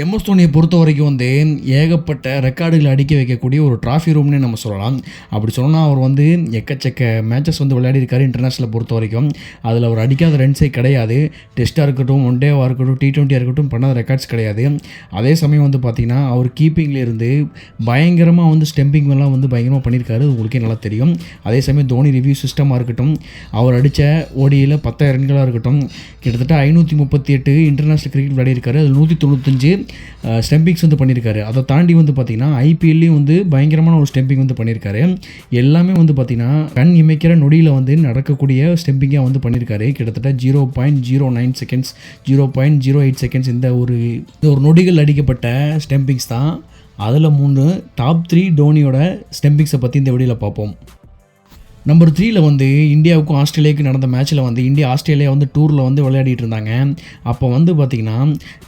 MS தோனியை பொறுத்த வரைக்கும் வந்து ஏகப்பட்ட ரெக்கார்டுகளை அடிக்க வைக்கக்கூடிய ஒரு ட்ராஃபி ரூம்னே நம்ம சொல்லலாம். அப்படி சொன்னால் அவர் வந்து எக்கச்சக்க மேட்சஸ் வந்து விளையாடிருக்காரு இன்டர்நேஷ்னலை பொறுத்த வரைக்கும். அதில் அவர் அடிக்காத ரன்ஸே கிடையாது. டெஸ்ட்டாக இருக்கட்டும், ஒன் டேவாக இருக்கட்டும், T20 இருக்கட்டும், பண்ணாத ரெக்கார்ட்ஸ் கிடையாது. அதே சமயம் வந்து பார்த்திங்கன்னா அவர் கீப்பிங்கில் இருந்து பயங்கரமாக வந்து ஸ்டெம்பிங் எல்லாம் வந்து பயங்கரமாக பண்ணியிருக்காரு. உங்களுக்கே நல்லா தெரியும். அதே சமயம் தோனி ரிவ்யூ சிஸ்டமாக இருக்கட்டும், அவர் அடித்த ஓடியில் 10,000 ரன்களாக இருக்கட்டும், கிட்டத்தட்ட 538 இன்டர்நேஷ்னல் கிரிக்கெட் விளையாடிருக்காரு. அதில் 195 ஸ்டெம்பிங்ஸ் வந்து பண்ணியிருக்காரு. அதை தாண்டி வந்து பார்த்திங்கன்னா ஐபிஎல்லையும் வந்து பயங்கரமான ஒரு ஸ்டெம்பிங் வந்து பண்ணியிருக்காரு. எல்லாமே வந்து பார்த்திங்கன்னா கண் இமைக்கிற நொடியில் வந்து நடக்கக்கூடிய ஸ்டெம்பிங்காக வந்து பண்ணியிருக்காரு. கிட்டத்தட்ட 0.09 செகண்ட்ஸ், 0.08 செகண்ட்ஸ் இந்த ஒரு நொடிகள் அடிக்கப்பட்ட ஸ்டெம்பிங்ஸ் தான். அதில் 3 டாப் 3 டோனியோட ஸ்டெம்பிங்ஸை பற்றி இந்த வீடியோவில் பார்ப்போம். நம்பர் 3ல் வந்து இந்தியாவுக்கும் ஆஸ்திரேலியாவுக்கும் நடந்த மேட்ச்சில் வந்து இந்தியா ஆஸ்திரேலியா வந்து டூரில் வந்து விளையாடிட்டு இருந்தாங்க. அப்போ வந்து பார்த்திங்கன்னா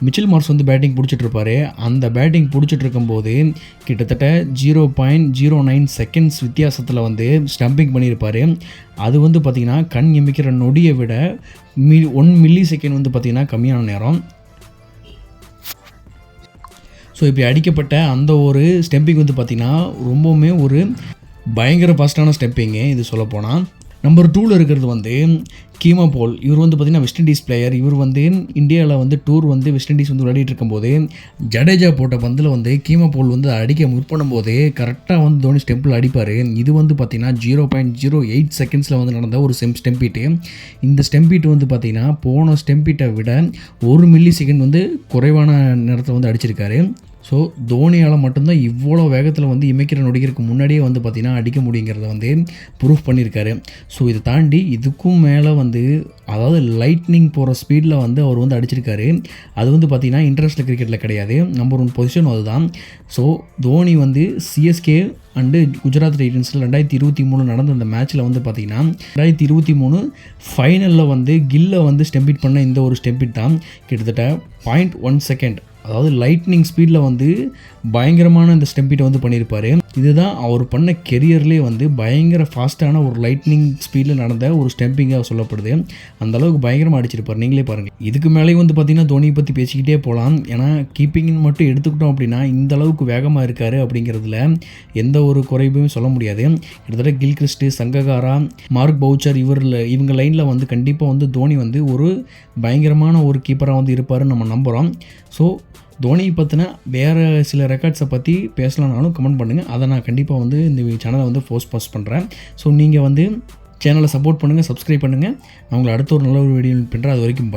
மிச்சல் மார்ஷ் வந்து பேட்டிங் பிடிச்சிட்ருப்பார். அந்த பேட்டிங் பிடிச்சிட்ருக்கும்போது கிட்டத்தட்ட 0.09 செகண்ட்ஸ் வித்தியாசத்தில் வந்து ஸ்டம்பிங் பண்ணியிருப்பார். அது வந்து பார்த்திங்கன்னா கண் எமிக்கிற நொடியை விட 1 மில்லி செகண்ட் வந்து பார்த்திங்கன்னா கம்மியான நேரம். ஸோ இப்படி அடிக்கப்பட்ட அந்த ஒரு ஸ்டெம்பிங் வந்து பார்த்திங்கன்னா ரொம்பவுமே ஒரு பயங்கர ஃபாஸ்ட்டான ஸ்டெப்பிங்கு இது சொல்லப்போனால். நம்பர் 2ல் இருக்கிறது வந்து கீமா போல். இவர் வந்து பார்த்திங்கன்னா வெஸ்ட் இண்டீஸ் பிளேயர். இவர் வந்து இந்தியாவில் வந்து டூர் வந்து வெஸ்ட் இண்டீஸ் வந்து விளையாடிட்டு இருக்கும்போது ஜடேஜா போட்ட பந்தில் வந்து கீமா போல் வந்து அடிக்க முற்படும்போது கரெக்டாக வந்து தோனி ஸ்டெம்பில் அடிப்பார். இது வந்து பார்த்திங்கன்னா 0.08 செகண்ட்ஸில் வந்து நடந்த ஒரு ஸ்டெம்பீட்டு. இந்த ஸ்டெம்பீட்டு வந்து பார்த்திங்கன்னா போன ஸ்டெம்பீட்டை விட 1 மில்லி செகண்ட் வந்து குறைவான நேரத்தில் வந்து அடிச்சிருக்காரு. ஸோ தோனியால் மட்டும்தான் இவ்வளோ வேகத்தில் வந்து இமைக்கிற நொடிக்கிறதுக்கு முன்னாடியே வந்து பார்த்திங்கன்னா அடிக்க முடியுங்கிறத வந்து ப்ரூஃப் பண்ணியிருக்காரு. ஸோ இதை தாண்டி இதுக்கும் மேலே வந்து அதாவது லைட்னிங் போகிற ஸ்பீடில் வந்து அவர் வந்து அடிச்சிருக்காரு. அது வந்து பார்த்திங்கன்னா இன்டர்நேஷ்னல் கிரிக்கெட்டில் கிடையாது. நம்பர் 1 பொசிஷன் அதுதான். ஸோ தோனி வந்து சிஎஸ்கே அண்டு குஜராத் டைட்டன்ஸில் 2023 நடந்த அந்த மேட்ச்சில் வந்து பார்த்திங்கன்னா 2023 ஃபைனலில் வந்து கில்லை வந்து ஸ்டெம்பிட் பண்ண இந்த ஒரு ஸ்டெம்பிட் தான். கிட்டத்தட்ட 0.1 செகண்ட், அதாவது லைட்னிங் ஸ்பீடில் வந்து பயங்கரமான இந்த ஸ்டெம்பிட்டை வந்து பண்ணியிருப்பார். இதுதான் அவர் பண்ண கெரியர்லேயே வந்து பயங்கர ஃபாஸ்ட்டான ஒரு லைட்னிங் ஸ்பீடில் நடந்த ஒரு ஸ்டெம்பிங்காக சொல்லப்படுது. அந்தளவுக்கு பயங்கரமாக அடிச்சிருப்பார். நீங்களே பாருங்கள். இதுக்கு மேலேயும் வந்து பார்த்திங்கன்னா தோனியை பற்றி பேசிக்கிட்டே போகலாம். ஏன்னா கீப்பிங்னு மட்டும் எடுத்துக்கிட்டோம் அப்படின்னா இந்த அளவுக்கு வேகமாக இருக்கார் அப்படிங்கிறதுல எந்த ஒரு குறைவுமே சொல்ல முடியாது. கிட்டத்தட்ட கில்கிறிஸ்ட், சங்ககாரா, மார்க் பவுச்சர் இவங்க லைனில் வந்து கண்டிப்பாக வந்து தோனி வந்து ஒரு பயங்கரமான ஒரு கீப்பராக வந்து இருப்பாருன்னு நம்ம நம்புகிறோம். ஸோ தோனியை பற்றின வேறு சில ரெக்கார்ட்ஸை பற்றி பேசலாம்னாலும் கமெண்ட் பண்ணுங்கள். அதை நான் கண்டிப்பாக வந்து இந்த சேனலை வந்து போஸ்ட் பண்ணுறேன். ஸோ நீங்கள் வந்து சேனலை சப்போர்ட் பண்ணுங்கள், சப்ஸ்கிரைப் பண்ணுங்கள். நான் உங்களை அடுத்த ஒரு நல்ல ஒரு வீடியோ பண்ணுறேன். அது வரைக்கும் பை.